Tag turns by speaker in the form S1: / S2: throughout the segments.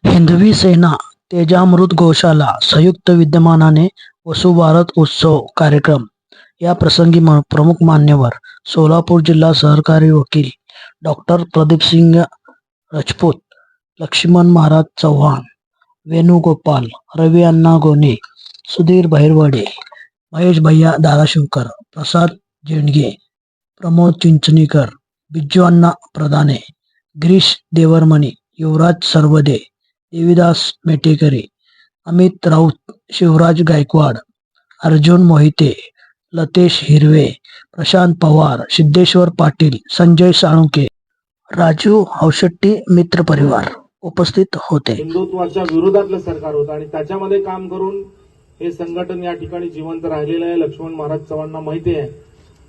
S1: हिंदवी सेना तेजामृत गोशाला संयुक्त विद्यमानाने वसुबारत उत्सव कार्यक्रम या प्रसंगी प्रमुख मान्यवर सोलापूर जिल्हा सहकारी वकील डॉक्टर प्रदीपसिंग राजपूत, लक्ष्मण महाराज चव्हाण, वेणुगोपाल, रवी अण्णा गोने, सुधीर बहिरवडे, महेश भैया दादाशिवकर, प्रसाद झेंडगे, प्रमोद चिंचणीकर, बिज्जू अण्णा प्रधाने, गिरीश देवरमणी, युवराज सरवदे, देवीदास मेटेकरे, अमित राऊत, शिवराज गायकवाड, अर्जुन मोहिते, लतेश हिरवे, प्रशांत पवार, सिद्धेश्वर पाटील, संजय साळुंके, राजू हौशेट्टी मित्र परिवार उपस्थित होते.
S2: हिंदुत्वाच्या विरोधातलं सरकार होतं आणि त्याच्यामध्ये काम करून हे संघटन या ठिकाणी जिवंत राहिलेलं आहे. लक्ष्मण महाराज चव्हाणांना माहिती आहे.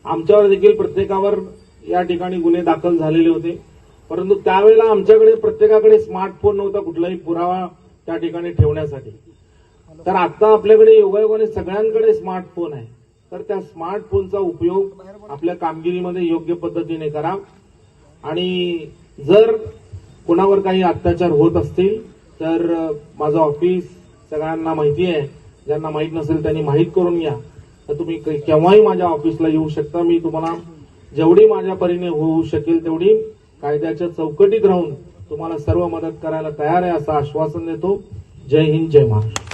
S2: आमच्यावर देखील प्रत्येकावर या ठिकाणी गुन्हे दाखल झालेले होते, परंतु त्यावेळेला आमच्याकडे प्रत्येकाकडे स्मार्टफोन नव्हता कुठलाही पुरावा त्या ठिकाणी ठेवण्यासाठी. तर आता आपल्याकडे योगायोगाने सगळ्यांकडे स्मार्टफोन आहे. तर त्या स्मार्टफोनचा उपयोग आपल्या कामगिरीमध्ये योग्य पद्धतीने करा. आणि जर कोणावर काही अत्याचार होत असतील तर माझं ऑफिस सगळ्यांना माहिती आहे. ज्यांना माहीत नसेल त्यांनी माहीत करून घ्या. तर तुम्ही केव्हाही माझ्या ऑफिसला येऊ शकता. मी तुम्हाला जेवढी माझ्या परीने होऊ शकेल तेवढी कायद्याच्या चौकटीत राहून तुम्हाला सर्व मदत करायला तयार आहे असं आश्वासन देतो. जय हिंद, जय महाराष्ट्र.